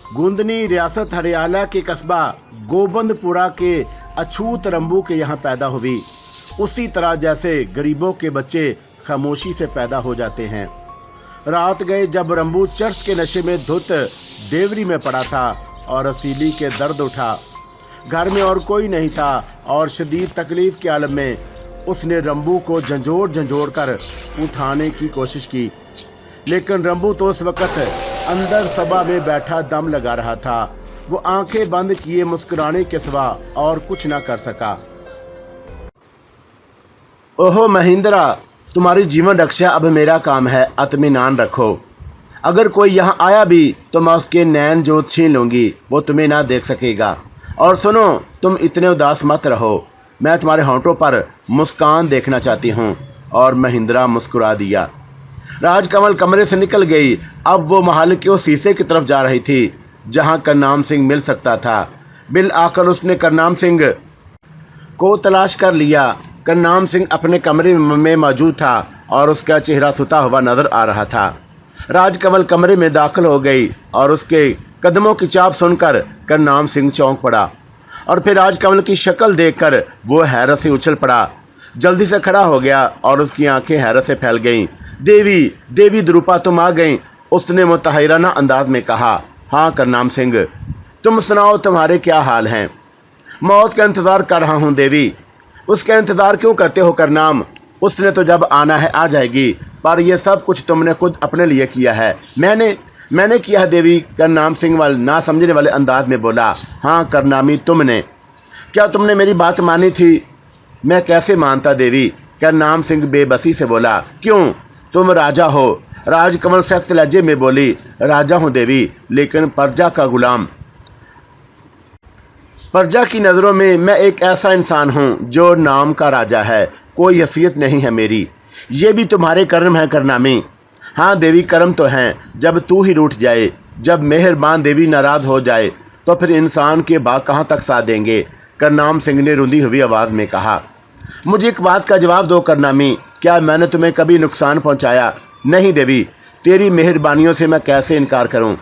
गुंदनी रियासत हरियाणा के कस्बा गोबंदपुरा के अछूत रंबू के यहाँ पैदा हुई। उसी तरह जैसे गरीबों के बच्चे खामोशी से पैदा हो जाते हैं। रात गए जब रंबू चर्च के नशे में धुत देवरी में पड़ा था और असीली के दर्द उठा। घर में और कोई नहीं था और शदीद तकलीफ के आलम में उसने रंबू को झंझोड़ कर उठाने की कोशिश की, लेकिन रंबू तो उस वक्त अंदर सभा में बैठा दम लगा रहा था। वो आंखें बंद किए मुस्कुराने के सिवा और कुछ ना कर सका। ओहो महिंद्रा, तुम्हारी जीवन रक्षा अब मेरा काम है, इत्मीनान रखो। अगर कोई यहाँ आया भी तो मैं उसके नैन जोत छीन लूंगी, वो तुम्हें ना देख सकेगा। और सुनो, तुम इतने उदास मत रहो, मैं तुम्हारे होंठों पर मुस्कान देखना चाहती हूँ। और महिंद्रा मुस्कुरा दिया। राजकमल कमरे से निकल गई। अब वो महल के उस शीशे की तरफ जा रही थी जहाँ करनाम सिंह मिल सकता था। बिल आकर उसने करनाम सिंह को तलाश कर लिया। करनाम सिंह अपने कमरे में मौजूद था और उसका चेहरा सुता हुआ नजर आ रहा था। राजकमल कमरे में दाखिल हो गई और उसके कदमों की चाप सुनकर करनाम सिंह चौंक पड़ा और फिर राजकमल की शक्ल देखकर वो हैरत से उछल पड़ा। जल्दी से खड़ा हो गया और उसकी आंखें हैरत से फैल गईं। देवी देवी द्रुपा, तुम आ गईं, उसने मुतहैराना अंदाज में कहा। हाँ करनाम सिंह, तुम सुनाओ, तुम्हारे क्या हाल हैं? मौत का इंतजार कर रहा हूँ देवी। उसका इंतजार क्यों करते हो करनाम? उसने तो जब आना है आ जाएगी, पर यह सब कुछ तुमने खुद अपने लिए किया है। मैंने किया है देवी, करनाम सिंह वाले ना समझने वाले अंदाज में बोला। हाँ करनामी, तुमने? क्या तुमने मेरी बात मानी थी? मैं कैसे मानता देवी, करनाम सिंह बेबसी से बोला। क्यों, तुम राजा हो? राजकमल सख्त लहजे में बोली। राजा हूं देवी, लेकिन प्रजा का गुलाम। प्रजा की नज़रों में मैं एक ऐसा इंसान हूं जो नाम का राजा है, कोई हैसियत नहीं है मेरी। ये भी तुम्हारे कर्म है करनामी? हाँ देवी, कर्म तो हैं। जब तू ही रूठ जाए, जब मेहरबान देवी नाराज हो जाए, तो फिर इंसान के बाग कहाँ तक साथ देंगे? करनाम सिंह ने रुंधी हुई आवाज़ में कहा। मुझे एक बात का जवाब दो करनामी, क्या मैंने तुम्हें कभी नुकसान पहुंचाया? नहीं देवी, तेरी मेहरबानियों से मैं कैसे इनकार करूं?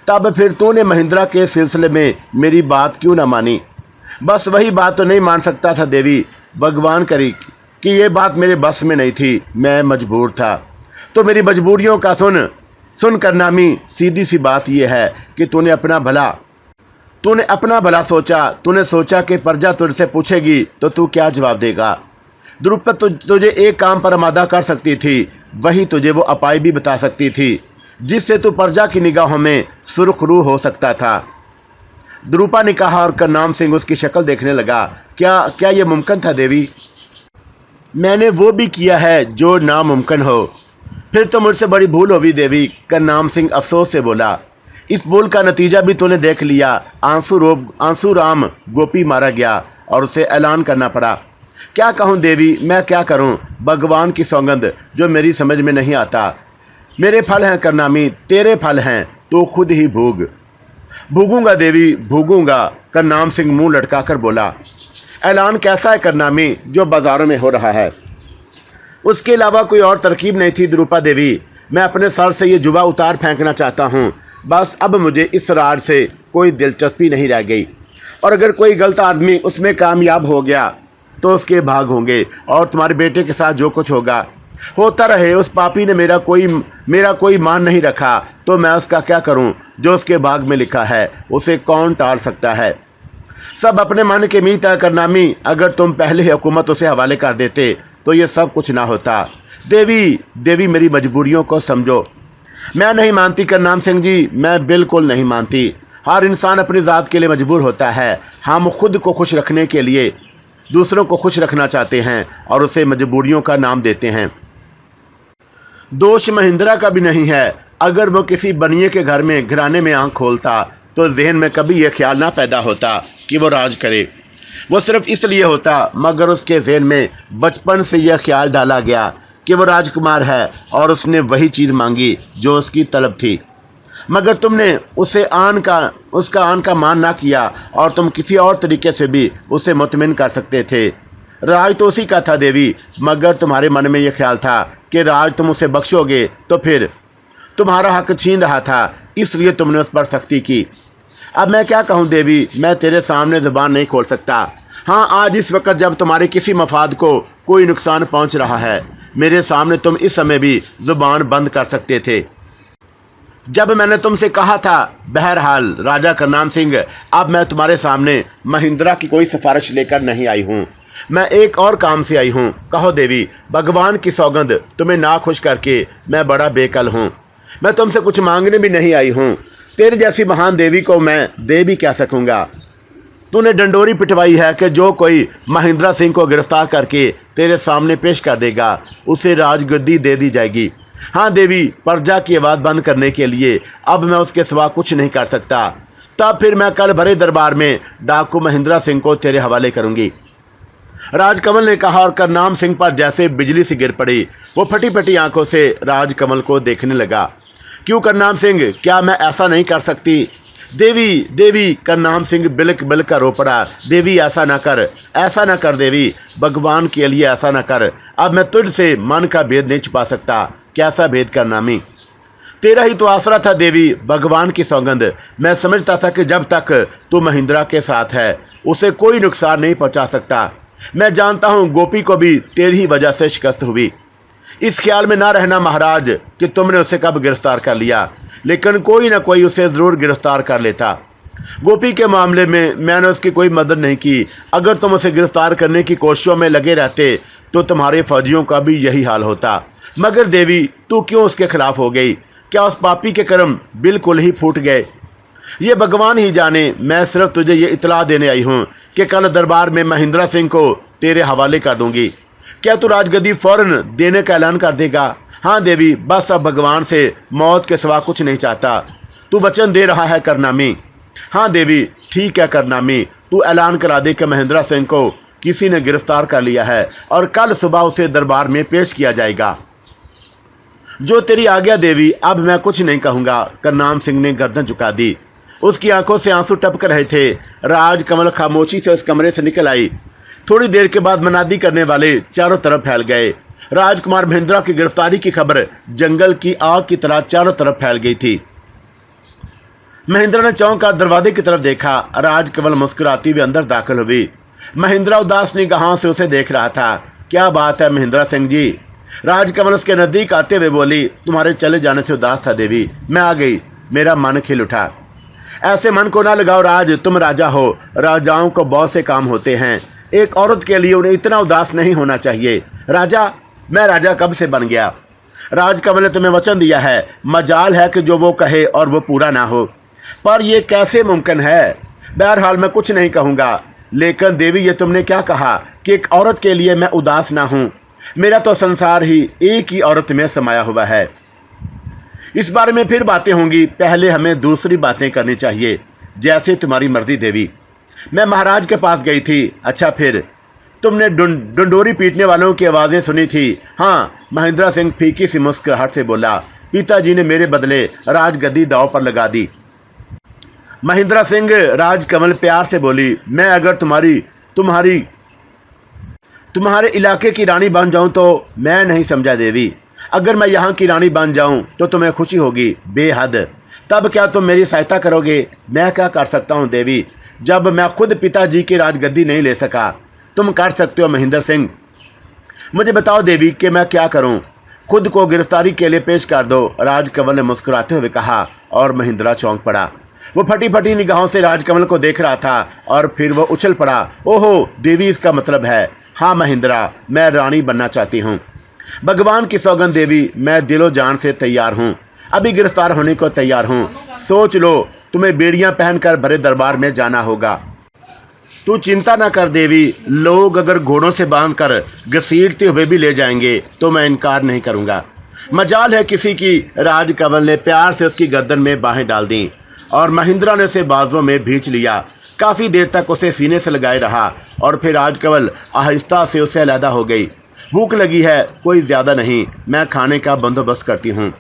तब फिर तूने महिंद्रा के सिलसिले में मेरी बात क्यों ना मानी? बस वही बात तो नहीं मान सकता था देवी। भगवान करी कि ये बात मेरे बस में नहीं थी, मैं मजबूर था। तो मेरी मजबूरियों का सुन करनामी, सीधी सी बात यह है कि तूने अपना भला सोचा। तूने सोचा कि प्रजा तुझसे पूछेगी तो तू क्या जवाब देगा? द्रुपद तुझे एक काम पर आमादा कर सकती थी, वही तुझे वो उपाय भी बता सकती थी जिससे तू प्रजा की निगाहों में सुरखरू हो सकता था। द्रुपा ने कहा और करनाम सिंह उसकी शक्ल देखने लगा। क्या यह मुमकिन था देवी? मैंने वो भी किया है जो नामुमकिन हो। फिर तो मुझसे बड़ी भूल होगी देवी, करनाम सिंह अफसोस से बोला। इस भूल का नतीजा भी तूने देख लिया। आंसू राम गोपी मारा गया और उसे ऐलान करना पड़ा। क्या कहूँ देवी, मैं क्या करूँ? भगवान की सौगंध, जो मेरी समझ में नहीं आता। मेरे फल हैं करनामी, तेरे फल हैं, तो खुद ही भूगूंगा देवी, भूगूंगा। करनाम सिंह मुंह लटकाकर बोला। ऐलान कैसा है करनामी, जो बाजारों में हो रहा है? उसके अलावा कोई और तरकीब नहीं थी द्रुपा देवी। मैं अपने सर से ये जुआ उतार फेंकना चाहता हूँ। बस अब मुझे इस राज से कोई दिलचस्पी नहीं रह गई, और अगर कोई गलत आदमी उसमें कामयाब हो गया तो उसके भाग होंगे, और तुम्हारे बेटे के साथ जो कुछ होता रहे। उस पापी ने मेरा कोई मान नहीं रखा, तो मैं उसका क्या करूं? जो उसके भाग में लिखा है उसे कौन टाल सकता है? सब अपने मन के मीत है करनामी। अगर तुम पहले ही हुकूमत उसे हवाले कर देते तो ये सब कुछ ना होता। देवी मेरी मजबूरियों को समझो। मैं नहीं मानती करनाम सिंह जी, मैं बिल्कुल नहीं मानती। हर इंसान अपनी ज़ात के लिए मजबूर होता है। हम खुद को खुश रखने के लिए दूसरों को खुश रखना चाहते हैं और उसे मजबूरियों का नाम देते हैं। दोष महिंद्रा का भी नहीं है। अगर वो किसी बनिए के घर में घराने में आंख खोलता तो जहन में कभी यह ख्याल ना पैदा होता कि वो राज करे। वो सिर्फ इसलिए होता, मगर उसके जहन में बचपन से यह ख्याल डाला गया कि वो राजकुमार है और उसने वही चीज़ मांगी जो उसकी तलब थी। मगर तुमने उसका आन का मान ना किया, और तुम किसी और तरीके से भी उसे मुतमिन कर सकते थे। राज तो उसी का था देवी, मगर तुम्हारे मन में यह ख्याल था कि राज तुम उसे बख्शोगे तो फिर तुम्हारा हक छीन रहा था। इसलिए तुमने उस पर सख्ती की। अब मैं क्या कहूँ देवी, मैं तेरे सामने ज़ुबान नहीं खोल सकता। हाँ, आज इस वक्त जब तुम्हारे किसी मफाद को कोई नुकसान पहुँच रहा है, मेरे सामने तुम इस समय भी ज़ुबान बंद कर सकते थे। जब मैंने तुमसे कहा था, बहरहाल राजा करनाम सिंह, अब मैं तुम्हारे सामने महिंद्रा की कोई सिफारिश लेकर नहीं आई हूँ, मैं एक और काम से आई हूँ। कहो देवी, भगवान की सौगंध, तुम्हें नाखुश करके मैं बड़ा बेकल हूँ। मैं तुमसे कुछ मांगने भी नहीं आई हूँ। तेरे जैसी महान देवी को मैं दे भी क्या सकूँगा। तूने डंडोरी पिटवाई है कि जो कोई महिंद्रा सिंह को गिरफ्तार करके तेरे सामने पेश कर देगा, उसे राजगद्दी दे दी जाएगी। हाँ देवी, प्रजा की आवाज़ बंद करने के लिए अब मैं उसके सिवा कुछ नहीं कर सकता। तब फिर मैं कल भरे दरबार में डाकू महिंद्रा सिंह को तेरे हवाले करूंगी। राजकमल ने कहा और करनाम सिंह पर जैसे बिजली सी गिर पड़ी। वो फटी फटी आंखों से राजकमल को देखने लगा। क्यों करनाम सिंह, क्या मैं ऐसा नहीं कर सकती? देवी देवी, करनाम सिंह बिलक बिलक कर रो पड़ा। देवी, ऐसा ना कर, ऐसा ना कर देवी, भगवान के लिए ऐसा ना कर। अब मैं तुझसे मन का भेद नहीं छुपा सकता। कैसा भेद करनामी? तेरा ही तो आसरा था देवी, भगवान की सौगंध। मैं समझता था कि जब तक तू महिंद्रा के साथ है, उसे कोई नुकसान नहीं पहुंचा सकता। मैं जानता हूं गोपी को भी तेरी ही वजह से शिकस्त हुई। इस ख्याल में ना रहना महाराज कि तुमने उसे कब गिरफ्तार कर लिया, लेकिन कोई ना कोई उसे जरूर गिरफ्तार कर लेता। गोपी के मामले में मैंने उसकी कोई मदद नहीं की। अगर तुम उसे गिरफ्तार करने की कोशिशों में लगे रहते तो तुम्हारे फौजियों का भी यही हाल होता। मगर देवी, तू क्यों उसके खिलाफ हो गई? क्या उस पापी के कर्म बिल्कुल ही फूट गए? ये भगवान ही जाने। मैं सिर्फ तुझे ये इतला देने आई हूँ कि कल दरबार में महिंद्रा सिंह को तेरे हवाले कर दूंगी। क्या तू राजगद्दी फौरन देने का ऐलान कर देगा? हाँ देवी, बस अब भगवान से मौत के सिवा कुछ नहीं चाहता। तू वचन दे रहा है करनामी? हाँ देवी, ठीक है करनामी, तू ऐलान करा दे कि महिंद्रा सिंह को किसी ने गिरफ्तार कर लिया है और कल सुबह उसे दरबार में पेश किया जाएगा। जो तेरी आज्ञा देवी, अब मैं कुछ नहीं कहूँगा। करनाम सिंह ने गर्दन झुका दी। उसकी आंखों से आंसू टपक रहे थे। राजकमल खामोशी से उस कमरे से निकल आई। थोड़ी देर के बाद मनादी करने वाले चारों तरफ फैल गए। राजकुमार महिंद्रा की गिरफ्तारी की खबर जंगल की आग की तरह चारों तरफ फैल गई थी। महिंद्रा ने चौंक कर दरवाजे की तरफ देखा। राजकमल मुस्कुराती हुई अंदर दाखिल हुई। महिंद्रा उदास निगाहों से उसे देख रहा था। क्या बात है महिंद्रा सिंह जी? राजकमल उसके नजदीक आते हुए बोली, तुम्हारे चले जाने से उदास था देवी, मैं आ गई, मेरा मन खिल उठा। ऐसे मन को ना लगाओ राज, तुम राजा हो, राजाओं को बहुत से काम होते हैं। एक औरत के लिए उन्हें इतना उदास नहीं होना चाहिए। राजा? मैं राजा कब से बन गया? राजकमल ने तुम्हें वचन दिया है, मजाल है कि जो वो कहे और वो पूरा ना हो। पर यह कैसे मुमकिन है? बहरहाल मैं कुछ नहीं कहूँगा। लेकिन देवी, ये तुमने क्या कहा कि एक औरत के लिए मैं उदास ना हूँ? मेरा तो संसार ही एक ही औरत में समाया हुआ है। इस बारे में फिर बातें होंगी, पहले हमें दूसरी बातें करनी चाहिए। जैसे तुम्हारी मर्जी देवी। मैं महाराज के पास गई थी। अच्छा, फिर तुमने डंडोरी पीटने वालों की आवाज़ें सुनी थी? हाँ, महिंद्रा सिंह फीकी सी मुस्कुराहट से बोला। पिताजी ने मेरे बदले राजगद्दी दांव पर लगा दी। महिंद्रा सिंह, राजकमल प्यार से बोली, मैं अगर तुम्हारे इलाके की रानी बन जाऊं तो? मैं नहीं समझा देवी। अगर मैं यहाँ की रानी बन जाऊं तो तुम्हें खुशी होगी बेहद। तब क्या तुम मेरी सहायता करोगे? मैं क्या कर सकता हूँ देवी, जब मैं खुद पिताजी की राजगद्दी नहीं ले सका? तुम कर सकते हो महिंद्र सिंह। मुझे बताओ देवी कि मैं क्या करूं? खुद को गिरफ्तारी के लिए पेश कर दो, राजकमल ने मुस्कुराते हुए कहा। और महिंद्रा चौंक पड़ा। वो फटी फटी निगाहों से राजकमल को देख रहा था और फिर वो उछल पड़ा। ओहो देवी, इसका मतलब है? हाँ महिंद्रा, मैं रानी बनना चाहती हूँ। भगवान की सौगंध देवी, मैं दिलो जान से तैयार हूँ। अभी गिरफ्तार होने को तैयार हूँ। सोच लो, तुम्हें बेड़ियां पहनकर भरे दरबार में जाना होगा। तू चिंता ना कर देवी, लोग अगर घोड़ों से बांधकर घसीटते हुए भी ले जाएंगे तो मैं इनकार नहीं करूंगा। मजाल है किसी की। राजकमल ने प्यार से उसकी गर्दन में बाहें डाल दी और महिंद्रा ने उसे बाजुओं में भींच लिया। काफी देर तक उसे सीने से लगाए रहा और फिर राजकमल आहिस्ता से उसे अलहदा हो गई। भूख लगी है? कोई ज्यादा नहीं, मैं खाने का बंदोबस्त करती हूँ।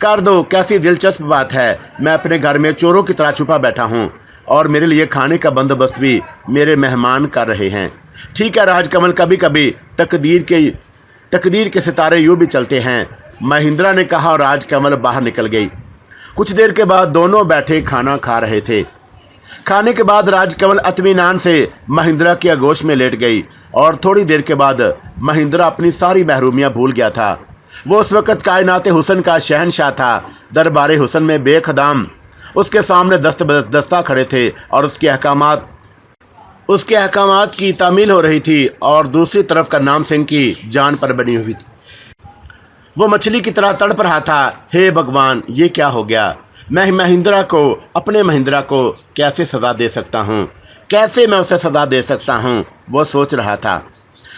कर दो, कैसी दिलचस्प बात है। मैं अपने घर में चोरों की तरह छुपा बैठा हूँ और मेरे लिए खाने का बंदोबस्त भी मेरे मेहमान कर रहे हैं। ठीक है राजकमल, कभी कभी तकदीर के सितारे यूं भी चलते हैं, महिंद्रा ने कहा और राजकमल बाहर निकल गई। कुछ देर के बाद दोनों बैठे खाना खा रहे थे। खाने के बाद राजकमल इत्मीनान से महिंद्रा की आगोश में लेट गई और थोड़ी देर के बाद महिंद्रा अपनी सारी महरूमियां भूल गया था। वो उस वक़्त कायनाते हुस्न का शहनशाह था। दरबारे हुस्न में बेखदाम उसके सामने दस्ता खड़े थे और उसके अहकामात की तामील हो रही थी और दूसरी तरफ करनाम सिंह की जान पर बनी हुई थी। वो मछली की तरह तड़प रहा था। हे भगवान, ये क्या हो गया? मैं अपने महिंद्रा को कैसे सज़ा दे सकता हूँ? कैसे मैं उसे सज़ा दे सकता हूँ? वो सोच रहा था।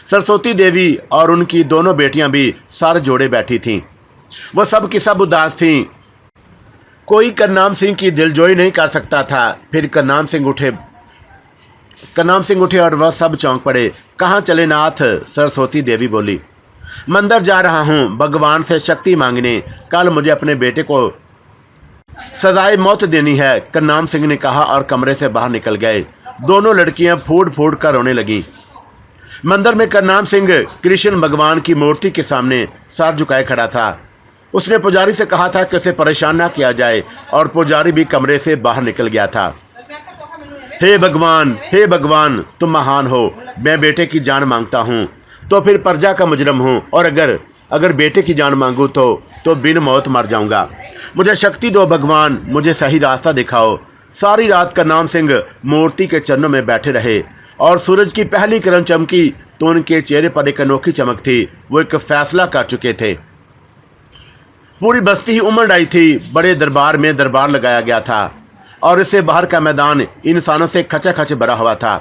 सरस्वती देवी और उनकी दोनों बेटियां भी सर जोड़े बैठी थीं। वो सब की सब उदास थीं। कोई करनाम सिंह की दिलजोई नहीं कर सकता था। फिर करनाम सिंह उठे और वह सब चौंक पड़े। कहाँ चले नाथ? सरस्वती देवी बोली। मंदिर जा रहा हूँ भगवान से शक्ति मांगने। कल मुझे अपने बेटे को सजाए मौत देनी है, करनाम सिंह ने कहा और कमरे से बाहर निकल गए। दोनों लड़कियां फूट फूट कर रोने लगीं। मंदिर में करनाम सिंह कृष्ण भगवान की मूर्ति के सामने सर झुकाए खड़ा था। उसने पुजारी से कहा था कि उसे परेशान ना किया जाए और पुजारी भी कमरे से बाहर निकल गया था। हे भगवान, तुम महान हो। मैं बेटे की जान मांगता हूँ तो फिर प्रजा का मुजरम हूँ, और अगर बेटे की जान मांगू तो बिन मौत मर जाऊंगा। मुझे शक्ति दो भगवान, मुझे सही रास्ता दिखाओ। सारी रात करनाम सिंह मूर्ति के चरणों में बैठे रहे और सूरज की पहली किरण चमकी तो उनके चेहरे पर एक अनोखी चमक थी। वो एक फैसला कर चुके थे। पूरी बस्ती ही उमड़ आई थी। बड़े दरबार में दरबार लगाया गया था और इससे बाहर का मैदान इंसानों से खचाखच भरा हुआ था।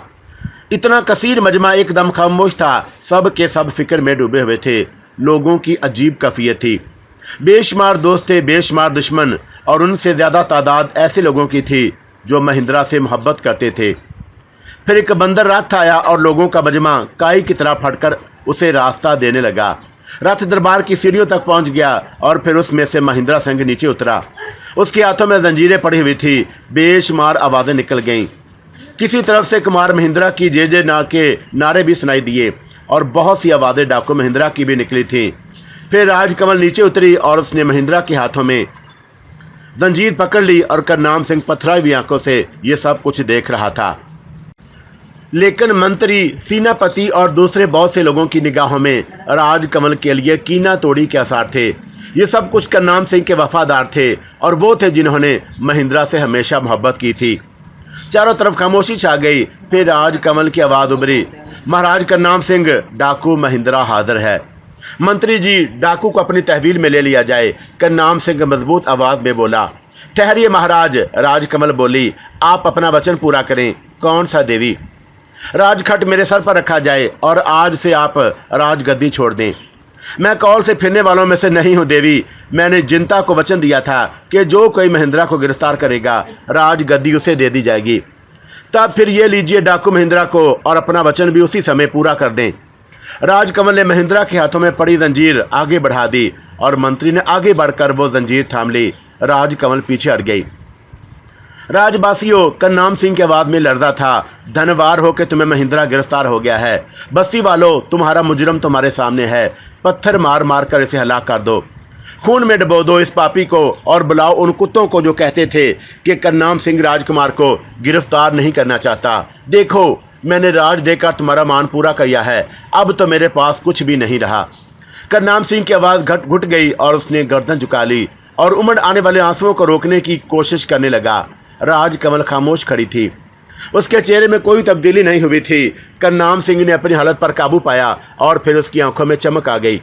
इतना कसीर मजमा एकदम खामोश था। सब के सब फिक्र में डूबे हुए थे। लोगों की अजीब कैफियत थी। बेशुमार दोस्त थे, बेशुमार दुश्मन, और उनसे ज्यादा तादाद ऐसे लोगों की थी जो महिंद्रा से मोहब्बत करते थे। फिर एक बंदर रथ आया और लोगों का मजमा काई की तरह फटकर उसे रास्ता देने लगा। रथ दरबार की सीढ़ियों तक पहुंच गया और फिर उसमें से महिंद्रा सिंह नीचे उतरा। उसके हाथों में जंजीरें पड़ी हुई थी। बेशुमार आवाजें निकल गईं। किसी तरफ से कुमार महिंद्रा की जे ना के नारे भी सुनाई दिए और बहुत सी आवाजें डाकू महिंद्रा की भी निकली थी। फिर राजकमल नीचे उतरी और उसने महिंद्रा के हाथों में जंजीर पकड़ ली और करनाम सिंह पथराई हुई आंखों से ये सब कुछ देख रहा था। लेकिन मंत्री, सेनापति और दूसरे बहुत से लोगों की निगाहों में राजकमल के लिए कीना तोड़ी के आसार थे। ये सब कुछ करनाम सिंह के वफादार थे और वो थे जिन्होंने महिंद्रा से हमेशा मोहब्बत की थी। चारों तरफ खामोशी छा गई। फिर राजकमल की आवाज उभरी, महाराज करनाम सिंह, डाकू महिंद्रा हाजिर है। मंत्री जी, डाकू को अपनी तहवील में ले लिया जाए। करनाम सिंह मजबूत आवाज में बोला। ठहरिए महाराज, राजकमल बोली, आप अपना वचन पूरा करें। कौन सा देवी? राजखट मेरे सर पर रखा जाए और आज से आप राजगद्दी छोड़ दें। मैं कौल से फिरने वालों में से नहीं हूं देवी। मैंने जनता को वचन दिया था कि जो कोई महिंद्रा को गिरफ्तार करेगा राजगद्दी उसे दे दी जाएगी। तब फिर ये लीजिए डाकू महिंद्रा को और अपना वचन भी उसी समय पूरा कर दें। राजकमल ने महिंद्रा के हाथों में पड़ी जंजीर आगे बढ़ा दी और मंत्री ने आगे बढ़कर वो जंजीर थाम ली। राजकमल पीछे हट गई। राजबासियों, करनाम सिंह की आवाज में लर्जा था, धनवार हो के तुम्हें महिंद्रा गिरफ्तार हो गया है। बस्ती वालों, तुम्हारा मुजरम तुम्हारे सामने है। पत्थर मार मार कर इसे हलाक कर दो। खून में डुबो दो इस पापी को और बुलाओ उन कुत्तों को जो कहते थे कि करनाम सिंह राजकुमार को गिरफ्तार नहीं करना चाहता। देखो, मैंने राज देकर तुम्हारा मान पूरा किया है। अब तो मेरे पास कुछ भी नहीं रहा। करनाम सिंह की आवाज घुट गई और उसने गर्दन झुका ली और उमड़ आने वाले आंसुओं को रोकने की कोशिश करने लगा। राजकमल खामोश खड़ी थी। उसके चेहरे में कोई तब्दीली नहीं हुई थी। करनाम सिंह ने अपनी हालत पर काबू पाया और फिर उसकी आंखों में चमक आ गई।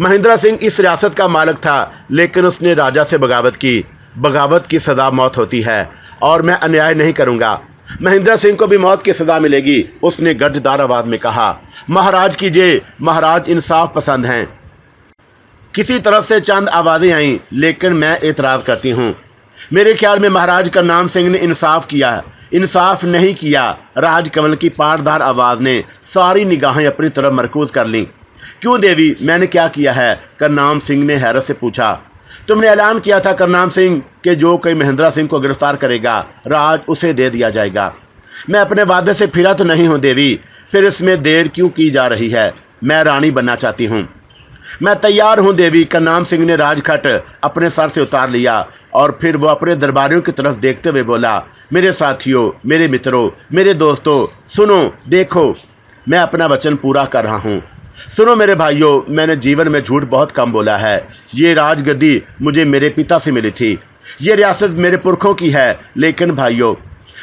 महिंद्रा सिंह इस रियासत का मालिक था, लेकिन उसने राजा से बगावत की। बगावत की सजा मौत होती है और मैं अन्याय नहीं करूंगा। महिंद्रा सिंह को भी मौत की सजा मिलेगी। उसने गर्जदार आवाज में कहा। महाराज कीजिए, महाराज इंसाफ पसंद हैं। किसी तरफ से चंद आवाजें आईं, लेकिन मैं एतराज करती हूँ। मेरे ख्याल में महाराज करनाम सिंह ने इंसाफ नहीं किया। राजकमल की पारदार आवाज ने सारी निगाहें अपनी तरफ मरकूज कर लीं। क्यों देवी, मैंने क्या किया है? करनाम सिंह ने हैरत से पूछा। तुमने ऐलान किया था करनाम सिंह कि जो कोई महिंद्रा सिंह को गिरफ्तार करेगा राज उसे दे दिया जाएगा। मैं अपने वादे से फिरा तो नहीं हूं देवी। फिर इसमें देर क्यों की जा रही है? मैं रानी बनना चाहती हूं। मैं तैयार हूं देवी। करनाम सिंह ने राजखट अपने सर से उतार लिया और फिर वो अपने दरबारियों की तरफ देखते हुए बोला, मेरे साथियों, मेरे मित्रों, मेरे दोस्तों, सुनो, देखो, मैं अपना वचन पूरा कर रहा हूँ। सुनो मेरे भाइयों, मैंने जीवन में झूठ बहुत कम बोला है। ये राजगद्दी मुझे मेरे पिता से मिली थी, ये रियासत मेरे पुरखों की है, लेकिन भाइयों,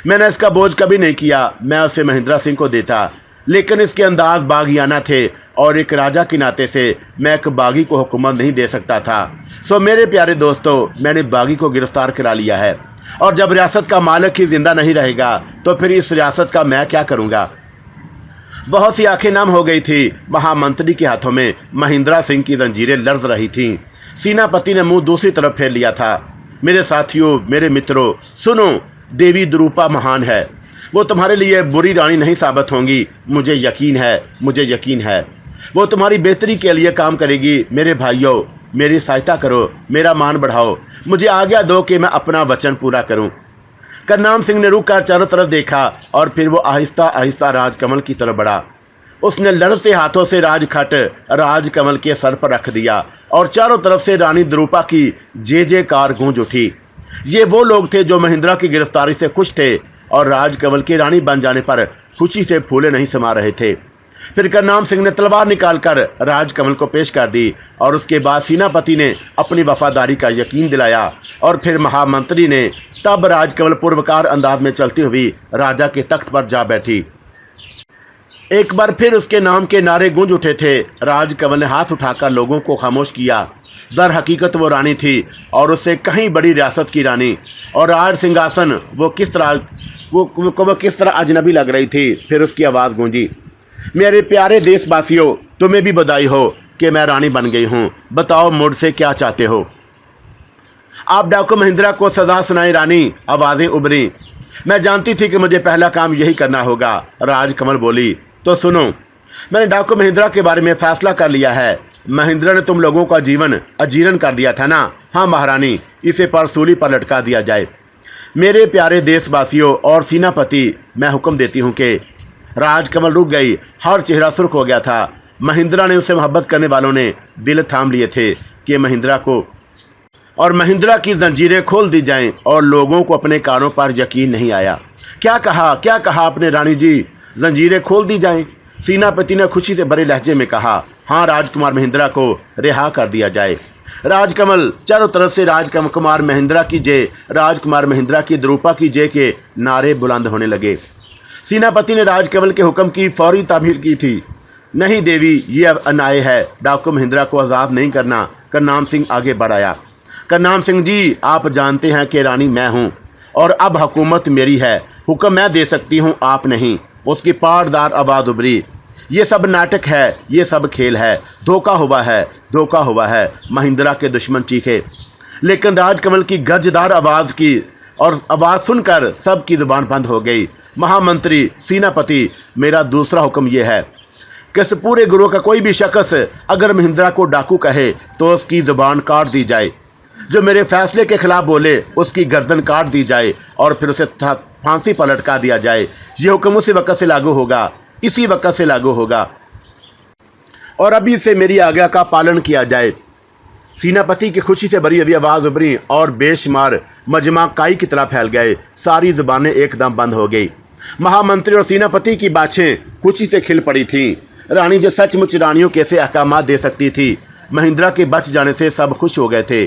मैंने इसका बोझ कभी नहीं किया। मैं उसे महेंद्र सिंह को देता, लेकिन इसके अंदाज बागियाना थे और एक राजा के नाते से मैं एक बागी को हुकूमत नहीं दे सकता था। सो मेरे प्यारे दोस्तों, मैंने बागी को गिरफ्तार करा लिया है, और जब रियासत का मालिक ही जिंदा नहीं रहेगा तो फिर इस रियासत का मैं क्या करूंगा। बहुत सी आंखें नम हो गई थी। महामंत्री के हाथों में महेंद्र सिंह की जंजीरें लर्ज रही थीं। सेनापति ने मुंह दूसरी तरफ फेर लिया था। मेरे साथियों, मेरे मित्रों, सुनो, देवी द्रुपा महान है। वो तुम्हारे लिए बुरी रानी नहीं साबित होंगी। मुझे यकीन है, मुझे यकीन है, वो तुम्हारी बेहतरी के लिए काम करेगी। मेरे भाइयों, मेरी सहायता करो, मेरा मान बढ़ाओ, मुझे आज्ञा दो कि मैं अपना वचन पूरा करूं। करनाम सिंह ने रुककर चारों तरफ देखा और फिर वो आहिस्ता आहिस्ता राजकमल की तरफ बढ़ा। उसने लड़ते हाथों से राजखट राजकमल के सर पर रख दिया और चारों तरफ से रानी द्रुपा की जय जयकार गूंज उठी। ये वो लोग थे जो महेंद्र की गिरफ्तारी से खुश थे और राजकमल की रानी बन जाने पर खुशी से फूले नहीं समा रहे थे। फिर करनाम सिंह ने तलवार निकालकर राजकमल को पेश कर दी और उसके बाद सेनापति ने अपनी वफादारी का यकीन दिलाया और फिर महामंत्री ने तब राजकमल पूर्वकार अंदाज में चलती हुई राजा के तख्त पर जा बैठी। एक बार फिर उसके नाम के नारे गूंज उठे थे। राजकमल ने हाथ उठाकर लोगों को खामोश किया। दर हकीकत वो रानी थी और उससे कहीं बड़ी रियासत की रानी, और राज सिंहासन वो किस तरह अजनबी लग रही थी। फिर उसकी आवाज़ गूंजी, मेरे प्यारे देशवासियों, तुम्हें भी बधाई हो कि मैं रानी बन गई हूँ। बताओ मुझसे क्या चाहते हो। आप डाकू महेंद्र को सजा सुनाई रानी। आवाज़ें उभरी। मैं जानती थी कि मुझे पहला काम यही करना होगा। राजकमल बोली, तो सुनो, मैंने डाकू महेंद्र के बारे में फैसला कर लिया है। महेंद्र ने तुम लोगों का जीवन अजीर्ण कर दिया था ना। हाँ महारानी, इसे पर सूली पर लटका दिया जाए। मेरे प्यारे देशवासियों और सेनापति, मैं हुक्म देती हूँ कि। राजकमल रुक गई। हर चेहरा सुर्ख हो गया था। महेंद्र ने उससे मोहब्बत करने वालों ने दिल थाम लिए थे कि महेंद्र की जंजीरें खोल दी जाएं, और लोगों को अपने कानों पर यकीन नहीं आया। क्या कहा आपने रानी जी? जंजीरें खोल दी जाएं? सेनापति ने खुशी से भरे लहजे में कहा, हाँ, राजकुमार महेंद्र को रिहा कर दिया जाए। राजकमल चारों तरफ से राजकुमार महेंद्र की जय, राजकुमार महेंद्र की द्रुपा की जय के नारे बुलंद होने लगे। सेनापति ने राजकमल के हुक्म की फौरी तामील की थी। नहीं देवी, ये अन्याय है। डाकू महेंद्र को आज़ाद नहीं करना। करनाम सिंह आगे बढ़ाया। करनाम सिंह जी, आप जानते हैं कि रानी मैं हूँ और अब हुकूमत मेरी है। हुक्म मैं दे सकती हूँ, आप नहीं। उसकी पारदार आवाज़ उभरी। ये सब नाटक है, ये सब खेल है, धोखा हुआ है। महेंद्र के दुश्मन चीखे, लेकिन राजकमल की गजदार आवाज़ सुनकर सबकी जुबान बंद हो गई। महामंत्री, सेनापति, मेरा दूसरा हुक्म यह है कि इस पूरे गिरोह का कोई भी शख्स अगर महेंद्र को डाकू कहे तो उसकी जुबान काट दी जाए। जो मेरे फैसले के खिलाफ बोले उसकी गर्दन काट दी जाए और फिर उसे फांसी पर लटका दिया जाए। यह हुक्म उसी वक्त से लागू होगा, इसी वक्त से लागू होगा, और अभी से मेरी आज्ञा का पालन किया जाए। सेनापति की खुशी से भरी हुई आवाज़ उभरी और बेशुमार मजमा काई की तरह फैल गए। सारी जुबानें एकदम बंद हो गई। महामंत्री और सेनापति की बाछें खुशी से खिल पड़ी थीं। रानी जो सचमुच रानियों कैसे अहकाम दे सकती थी, महेंद्र के बच जाने से सब खुश हो गए थे।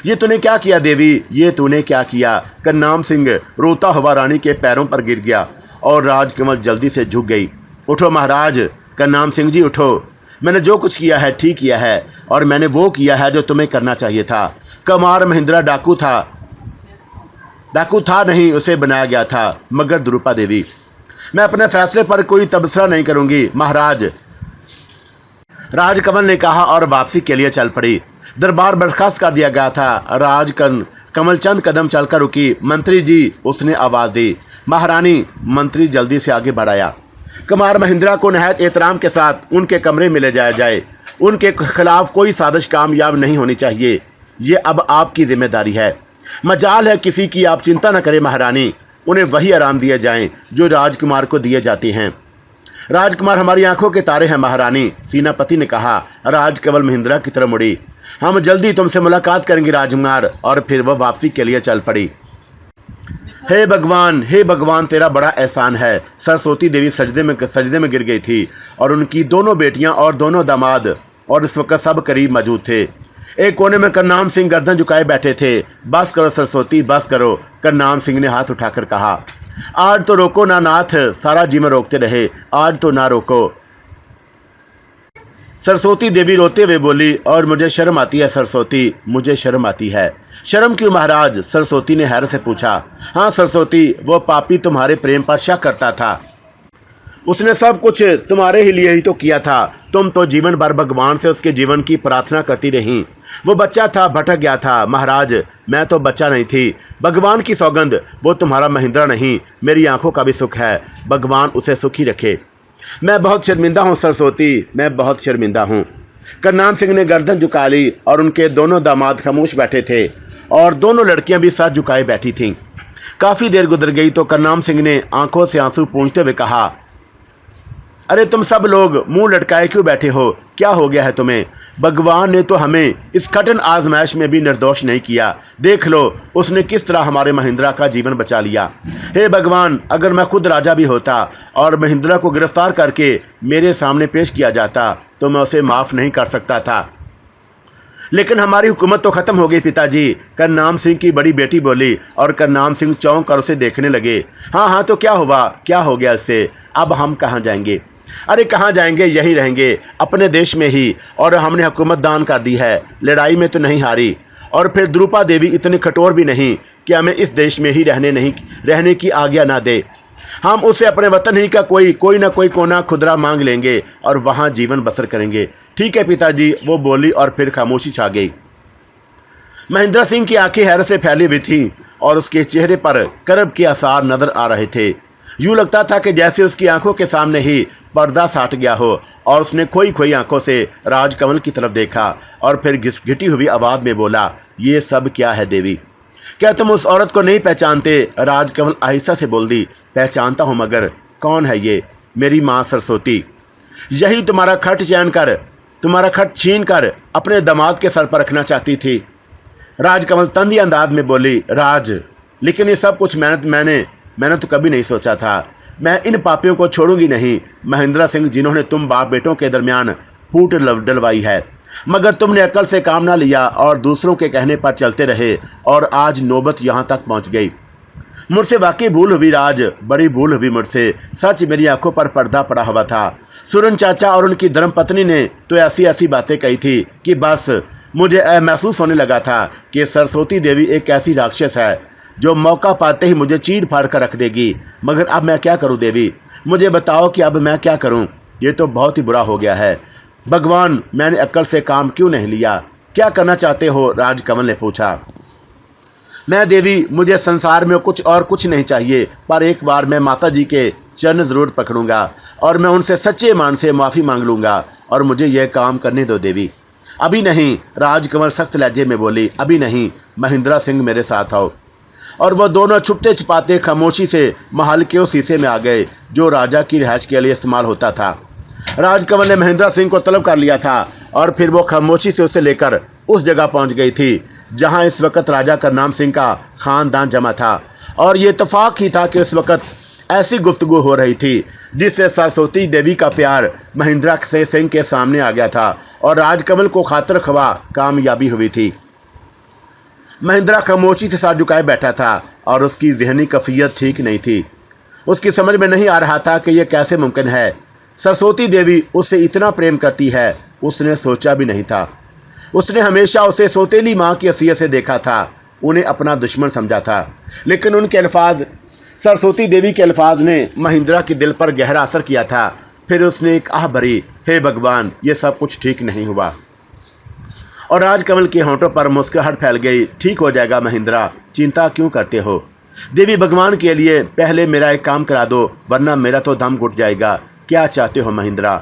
ये तूने क्या किया देवी, ये तूने क्या किया? करनाम सिंह रोता हुआ रानी के पैरों पर गिर गया और राजकमल जल्दी से झुक गई। उठो महाराज, करनाम सिंह जी उठो। मैंने जो कुछ किया है ठीक किया है, और मैंने वो किया है जो तुम्हें करना चाहिए था। कुमार महेंद्र डाकू था नहीं, उसे बनाया गया था। मगर द्रुपा देवी, मैं अपने फैसले पर कोई तबसरा नहीं करूंगी महाराज, राजकमल ने कहा और वापसी के लिए चल पड़ी। दरबार बर्खास्त कर दिया गया था। राजकमल चंद कदम चलकर रुकी। मंत्री जी, उसने आवाज़ दी। महारानी, मंत्री जल्दी से आगे बढ़ाया। कुमार महेंद्र को नहायत एहतराम के साथ उनके कमरे में ले जाया जाए। उनके खिलाफ कोई साजिश कामयाब नहीं होनी चाहिए। ये अब आपकी जिम्मेदारी है। मजाल है किसी की, आप चिंता न करें महारानी। उन्हें वही आराम दिए जाएं जो राजकुमार को दिए जाते हैं। राजकुमार हमारी आंखों के तारे हैं महारानी, सेनापति ने कहा। राजकमल महेंद्र की तरफ मुड़ी। हम जल्दी तुमसे मुलाकात करेंगे राजकुमार। और फिर वह वापसी के लिए चल पड़ी। हे भगवान, तेरा बड़ा एहसान है। सरस्वती देवी सजदे में गिर गई थी और उनकी दोनों बेटियां और दोनों दामाद और इस वक्त सब करीब मौजूद थे। एक कोने में करनाम सिंह गर्दन झुकाए बैठे थे। बस करो सरस्वती, बस करो, करनाम सिंह ने हाथ उठाकर कहा। आज तो रोको ना नाथ, सारा जीवन रोकते रहे, आज तो ना रोको। सरस्वती देवी रोते हुए बोली, और मुझे शर्म आती है सरस्वती, मुझे शर्म आती है। शर्म क्यों महाराज? सरस्वती ने हैरत से पूछा। हाँ सरस्वती, वो पापी तुम्हारे प्रेम पर शक करता था। उसने सब कुछ तुम्हारे ही लिए ही तो किया था। तुम तो जीवन भर भगवान से उसके जीवन की प्रार्थना करती रही। वो बच्चा था, भटक गया था। महाराज, मैं तो बच्चा नहीं थी। भगवान की सौगंध, वो तुम्हारा महिंद्रा नहीं, मेरी आंखों का भी सुख है। भगवान उसे सुखी रखे। मैं बहुत शर्मिंदा हूँ सरस्वती, मैं बहुत शर्मिंदा हूँ। करनाम सिंह ने गर्दन झुका ली और उनके दोनों दामाद खामोश बैठे थे और दोनों लड़कियां भी सर झुकाए बैठी थीं। काफी देर गुजर गई तो करनाम सिंह ने आंखों से आंसू पोंछते हुए कहा, अरे तुम सब लोग मुंह लटकाए क्यों बैठे हो? क्या हो गया है तुम्हें? भगवान ने तो हमें इस कठिन आजमाइश में भी निर्दोष नहीं किया। देख लो उसने किस तरह हमारे महिंद्रा का जीवन बचा लिया। हे भगवान, अगर मैं खुद राजा भी होता और महिंद्रा को गिरफ्तार करके मेरे सामने पेश किया जाता तो मैं उसे माफ नहीं कर सकता था। लेकिन हमारी हुकूमत तो खत्म हो गई पिताजी, करनाम सिंह की बड़ी बेटी बोली। और करनाम सिंह चौंक कर उसे देखने लगे। हाँ तो क्या हुआ? क्या हो गया इससे? अब हम कहाँ जाएंगे? अरे कहाँ जाएंगे, यहीं रहेंगे, अपने देश में ही। और हमने हुकूमत दान कर दी है, लड़ाई में तो नहीं हारी। और फिर द्रुपा देवी इतनी कठोर भी नहीं कि हमें इस देश में ही रहने की आज्ञा ना दे। हम उसे अपने वतन ही का कोई ना कोई कोना खुदरा मांग लेंगे और वहां जीवन बसर करेंगे। ठीक है पिताजी, वो बोली और फिर खामोशी छा गई। महेंद्र सिंह की आंखें हैरत से फैली हुई थीं और उसके चेहरे पर कर्ब के आसार नजर आ रहे थे। यूं लगता था कि जैसे उसकी आंखों के सामने ही पर्दा साट गया हो। और उसने खोई आंखों से राजकमल की तरफ देखा और फिर घिटी हुई आवाज में बोला, ये सब क्या है देवी? क्या तुम उस औरत को नहीं पहचानते? राजकमल आहिस्ता से बोल दी, पहचानता हूं, मगर कौन है ये? मेरी मां सरस्वती। यही तुम्हारा खट छीन कर अपने दामाद के सर पर रखना चाहती थी। राजकमल तंदी अंदाज में बोली, राज, लेकिन ये सब कुछ मैंने तो कभी नहीं सोचा था। मैं इन पापियों को छोड़ूंगी नहीं, महेंद्र सिंह, जिन्होंने तुम बाप बेटों के दरमियान फूट डलवाई है। मगर तुमने अकल से काम ना लिया और दूसरों के कहने पर चलते रहे और आज नौबत यहां तक पहुंच गई। मुझसे वाकई भूल हुई राज, बड़ी भूल हुई मुझसे। सच मेरी आंखों पर पर्दा पड़ा हुआ था। सुरन चाचा और उनकी धर्मपत्नी ने तो ऐसी बातें कही थी कि बस मुझे महसूस होने लगा था कि सरस्वती देवी एक ऐसी राक्षस है जो मौका पाते ही मुझे चीर फाड़ कर रख देगी। मगर अब मैं क्या करूं देवी? मुझे बताओ कि अब मैं क्या करूं? ये तो बहुत ही बुरा हो गया है। भगवान, मैंने अक्ल से काम क्यों नहीं लिया? क्या करना चाहते हो? राजकमल ने पूछा। मैं देवी, मुझे संसार में कुछ नहीं चाहिए, पर एक बार मैं माता जी के चरण जरूर पकड़ूंगा और मैं उनसे सच्चे मन से माफी मांग लूंगा और मुझे यह काम करने दो देवी। अभी नहीं, राजकमल सख्त लहजे में बोली, अभी नहीं, महेंद्र सिंह मेरे साथ आओ। और वह दोनों छुपते छिपाते खामोशी से महल के उस शीशे में आ गए जो राजा की रिहाइश के लिए इस्तेमाल होता था। राजकमल ने महेंद्र सिंह को तलब कर लिया था और फिर वो खामोशी से उसे लेकर उस जगह पहुंच गई थी जहां इस वक्त राजा करनाम सिंह का खानदान जमा था। और ये इत्तेफाक ही था कि उस वक्त ऐसी गुफ्तगू हो रही थी जिससे सरस्वती देवी का प्यार महेंद्र सिंह के सामने आ गया था और राजकमल को खातिर ख्वाह कामयाबी हुई थी। महेंद्र खामोशी से सर झुकाए बैठा था और उसकी जहनी कैफियत ठीक नहीं थी। उसकी समझ में नहीं आ रहा था कि यह कैसे मुमकिन है। सरस्वती देवी उससे इतना प्रेम करती है, उसने सोचा भी नहीं था। उसने हमेशा उसे सौतेली माँ की हैसियत से देखा था, उन्हें अपना दुश्मन समझा था। लेकिन उनके अल्फाज, सरस्वती देवी के अल्फाज ने महेंद्र के दिल पर गहरा असर किया था। फिर उसने एक आह भरी, हे भगवान, ये सब कुछ ठीक नहीं हुआ। और राजकमल के होंठों पर मुस्कुराहट फैल गई। ठीक हो जाएगा महेंद्र, चिंता क्यों करते हो? देवी, भगवान के लिए पहले मेरा एक काम करा दो, वरना मेरा तो दम घुट जाएगा। क्या चाहते हो महेंद्र?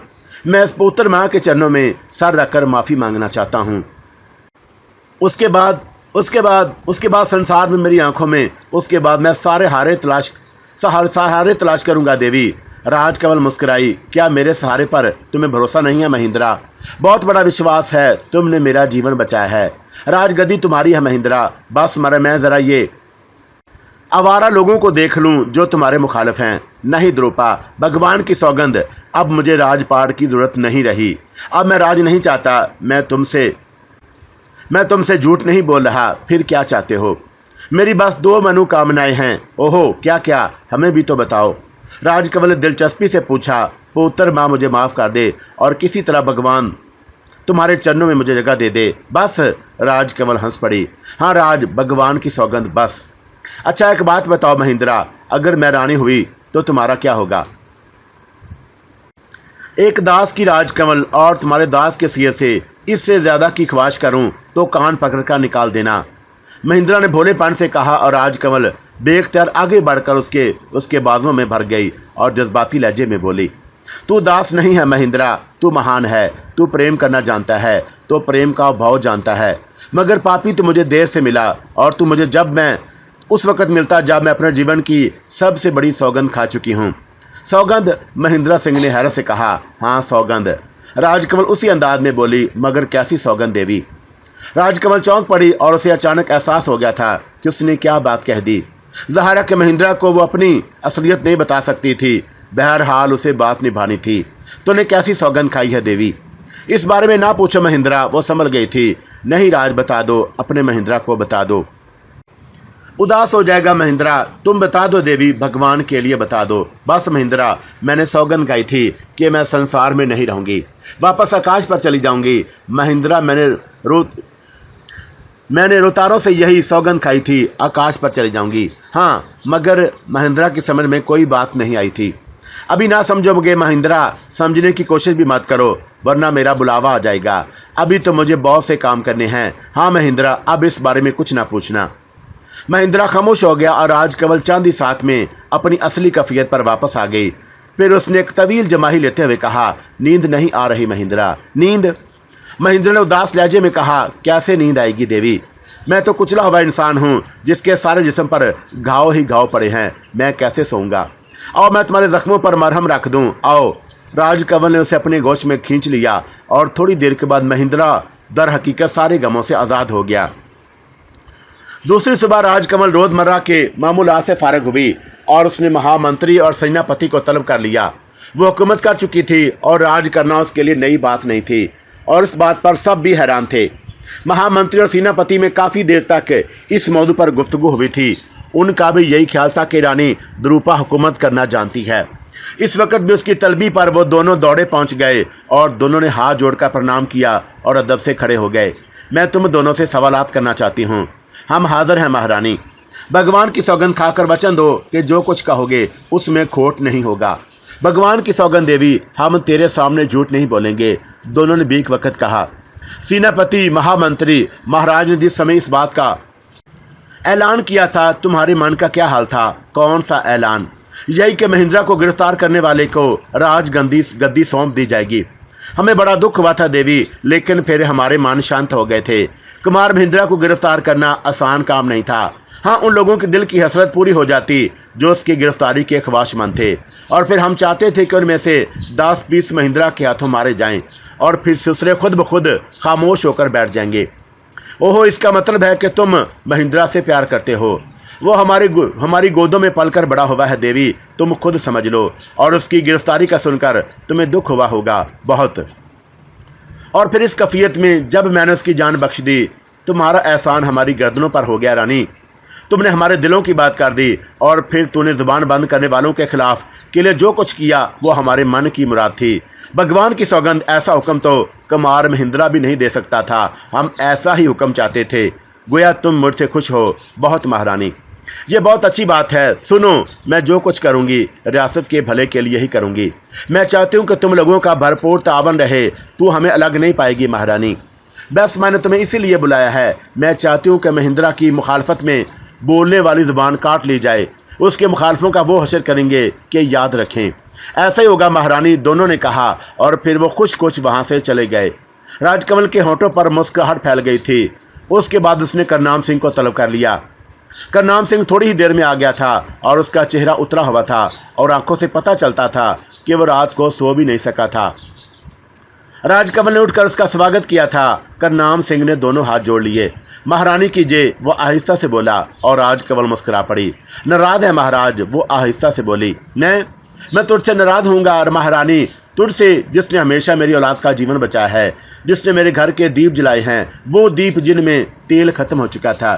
मैं इस पुत्र माँ के चरणों में सर रखकर माफी मांगना चाहता हूँ। उसके बाद संसार में मेरी आंखों में, उसके बाद मैं सहारे तलाश करूंगा देवी। राजकमल मुस्कुराई। क्या मेरे सहारे पर तुम्हें भरोसा नहीं है महिंद्रा? बहुत बड़ा विश्वास है, तुमने मेरा जीवन बचाया है। राजगद्दी तुम्हारी है महिंद्रा, बस मरे मैं जरा ये आवारा लोगों को देख लूं जो तुम्हारे मुखालिफ हैं। नहीं द्रुपा, भगवान की सौगंध, अब मुझे राजपाट की जरूरत नहीं रही। अब मैं राज नहीं चाहता। मैं तुमसे झूठ नहीं बोल रहा। फिर क्या चाहते हो? मेरी बस 2 मनोकामनाएं हैं। ओहो, क्या क्या? हमें भी तो बताओ। राजकमल ने दिलचस्पी से पूछा। पुत्र, माँ मुझे माफ कर दे और किसी तरह भगवान तुम्हारे चरणों में मुझे जगह दे दे, बस। राजकमल हंस पड़ी। हाँ राज, भगवान की सौगंध, बस। अच्छा एक बात बताओ महिंद्रा, अगर मैं रानी हुई तो तुम्हारा क्या होगा? एक दास की राजकमल और तुम्हारे दास के सिर से इससे ज्यादा की ख्वाहिश करूं तो कान पकड़कर निकाल देना। महिंद्रा ने भोलेपन से कहा और राजकमल बेख्तियार आगे बढ़कर उसके बाजुओं में भर गई और जज्बाती लहजे में बोली, तू दास नहीं है महिंद्रा, तू महान है। तू प्रेम करना जानता है, तो प्रेम का भाव जानता है। मगर पापी, तू मुझे देर से मिला और तू मुझे जब मैं उस वक्त मिलता जब मैं अपने जीवन की सबसे बड़ी सौगंध खा चुकी हूँ। सौगंध? महेंद्र सिंह ने हैरत से कहा। हाँ सौगंध। राजकमल उसी अंदाज में बोली। मगर कैसी सौगंध देवी? राजकमल चौंक पड़ी और उसे अचानक एहसास हो गया था कि उसने क्या बात कह दी। ज़ाहिर है कि महिंद्रा को वो अपनी असलियत नहीं बता सकती थी। बहरहाल उसे बात निभानी थी। तूने कैसी सौगंध खाई है देवी? इस बारे में ना पूछो महिंद्रा, वो संभल गई थी। नहीं राज, बता दो, अपने महिंद्रा को बता दो। उदास हो जाएगा महिंद्रा। तुम बता दो देवी, भगवान के लिए बता दो। बस महिंद्रा, मैंने सौगंध खाई थी कि मैं संसार में नहीं रहूंगी, वापस आकाश पर चली जाऊंगी। महिंद्रा, मैंने रोतारों से यही सौगंध खाई थी, आकाश पर चली जाऊंगी। हाँ, मगर महिंद्रा की समझ में कोई बात नहीं आई थी। अभी ना समझोगे महिंद्रा, समझने की कोशिश भी मत करो वरना मेरा बुलावा आ जाएगा। अभी तो मुझे बहुत से काम करने हैं। हाँ महिंद्रा, अब इस बारे में कुछ ना पूछना। महिंद्रा खामोश हो गया और राजकमल चांदी साथ में अपनी असली कैफियत पर वापस आ गई। फिर उसने एक तवील जमाही लेते हुए कहा, नींद नहीं आ रही महिंद्रा? नींद? महिंद्रा ने उदास लहजे में कहा। कैसे नींद आएगी देवी? मैं तो कुचला हुआ इंसान हूँ जिसके सारे जिस्म पर घाव ही घाव पड़े हैं। मैं कैसे सोऊंगा? आओ मैं तुम्हारे जख्मों पर मरहम रख दूं, आओ। राजकमल ने उसे अपने गोश में खींच लिया और थोड़ी देर के बाद महिंद्रा दर हकीकत सारे गमों से आज़ाद हो गया। दूसरी सुबह राजकमल रोजमर्रा के मामूलात से फारिग हुई और उसने महामंत्री और सेनापति को तलब कर लिया। वो हुकूमत कर चुकी थी और राज करना उसके लिए नई बात नहीं थी और इस बात पर सब भी हैरान थे। महामंत्री और सेनापति में काफ़ी देर तक इस मौजू पर गुफ्तगू हुई थी। उनका भी यही ख्याल था कि रानी द्रुपा हुकूमत करना जानती है। इस वक्त भी उसकी तलबी पर वो दोनों दौड़े पहुंच गए और दोनों ने हाथ जोड़कर प्रणाम किया और अदब से खड़े हो गए। मैं तुम दोनों से सवालात करना चाहती हूँ। हम हाजिर हैं महारानी। भगवान की सौगंध खाकर वचन दो कि जो कुछ कहोगे उसमें खोट नहीं होगा। भगवान की सौगंध देवी, हम तेरे सामने झूठ नहीं बोलेंगे। दोनों ने बीक वक्त कहा। सेनापति, महामंत्री, महाराज ने जिस समय इस बात का ऐलान किया था तुम्हारे मन का क्या हाल था? कौन सा ऐलान? यही कि महिंद्रा को गिरफ्तार करने वाले को गद्दी सौंप दी जाएगी। हमें बड़ा दुख हुआ था देवी, लेकिन फिर हमारे मन शांत हो गए थे। कुमार महिंद्रा को गिरफ्तार करना आसान काम नहीं था। हाँ, उन लोगों के दिल की हसरत पूरी हो जाती जो उसकी गिरफ्तारी के ख्वाहिशमंद थे और फिर हम चाहते थे कि उनमें से 10-20 महिंद्रा के हाथों मारे जाएं और फिर दूसरे खुद ब खुद खामोश होकर बैठ जाएंगे। ओहो, इसका मतलब है कि तुम महिंद्रा से प्यार करते हो। वो हमारी गोदों में पलकर बड़ा हुआ है देवी, तुम खुद समझ लो। और उसकी गिरफ्तारी का सुनकर तुम्हें दुख हुआ होगा बहुत। और फिर इस कैफियत में जब मैंने उसकी जान बख्श दी, तुम्हारा एहसान हमारी गर्दनों पर हो गया रानी। तुमने हमारे दिलों की बात कर दी और फिर तूने जुबान बंद करने वालों के खिलाफ के लिए जो कुछ किया वो हमारे मन की मुराद थी। भगवान की सौगंध, ऐसा हुक्म तो कुमार महिंद्रा भी नहीं दे सकता था। हम ऐसा ही हुक्म चाहते थे। गोया तुम मुझसे खुश हो बहुत महारानी। ये बहुत अच्छी बात है। सुनो, मैं जो कुछ करूंगी रियासत के भले के लिए ही करूंगी। मैं चाहती हूँ कि तुम लोगों का भरपूर तावन रहे। तू हमें अलग नहीं पाएगी महारानी। बस मैंने तुम्हें इसीलिए बुलाया है। मैं चाहती हूँ कि महिंद्रा की मुखालफत में बोलने वाली जुबान काट ली जाए। उसके मुखालफों का वो हशर करेंगे कि याद रखें। ऐसा ही होगा महारानी, दोनों ने कहा और फिर वो खुश खुश वहां से चले गए। राजकमल के होठों पर मुस्कुराहट फैल गई थी। उसके बाद उसने करनाम सिंह को तलब कर लिया। करनाम सिंह थोड़ी ही देर में आ गया था और उसका चेहरा उतरा हुआ था और आंखों से पता चलता था कि वो रात को सो भी नहीं सका था। राजकमल ने उठकर उसका स्वागत किया था। करनाम सिंह ने दोनों हाथ जोड़ लिए। महारानी की जय, वो आहिस्ता से बोला और राजकमल मुस्कुरा पड़ी। नाराज है महाराज, वो आहिस्ता से बोली। मैं तुझसे नाराज हूँगा और महारानी, तुझसे जिसने हमेशा मेरी औलाद का जीवन बचाया है, जिसने मेरे घर के दीप जलाए हैं, वो दीप जिनमें तेल खत्म हो चुका था।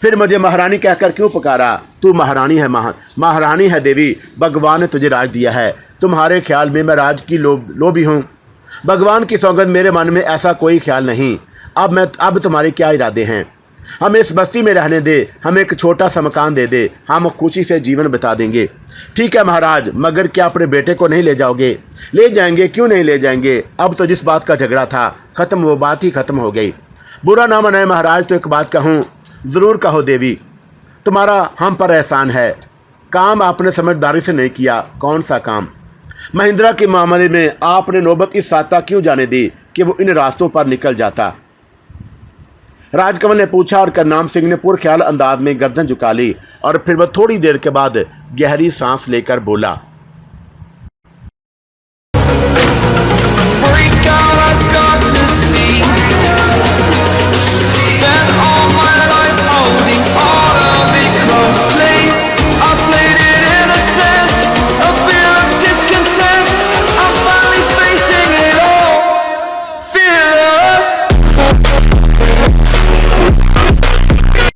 फिर मुझे महारानी कहकर क्यों पुकारा? तू महारानी है, महारानी है देवी। भगवान ने तुझे राज दिया है। तुम्हारे ख्याल में मैं राज की लोभी हूँ? भगवान की सौगंध, मेरे मन में ऐसा कोई ख्याल नहीं। अब तुम्हारे क्या इरादे हैं? हमें इस बस्ती में रहने दे, हमें एक छोटा सा मकान दे दे, हम खुशी से जीवन बिता देंगे। ठीक है महाराज, मगर क्या अपने बेटे को नहीं ले जाओगे? ले जाएंगे, क्यों नहीं ले जाएंगे। अब तो जिस बात का झगड़ा था खत्म, वो बात ही खत्म हो गई। बुरा ना मनाए महाराज, तो एक बात कहूँ। जरूर कहो देवी। तुम्हारा हम पर एहसान है। काम आपने समझदारी से नहीं किया। कौन सा काम? महिंद्रा के मामले में आपने नौबत इस साता क्यों जाने दी कि वो इन रास्तों पर निकल जाता? राजकमल ने पूछा और करनाम सिंह ने पुरख्याल अंदाज में गर्दन झुका ली और फिर वह थोड़ी देर के बाद गहरी सांस लेकर बोला।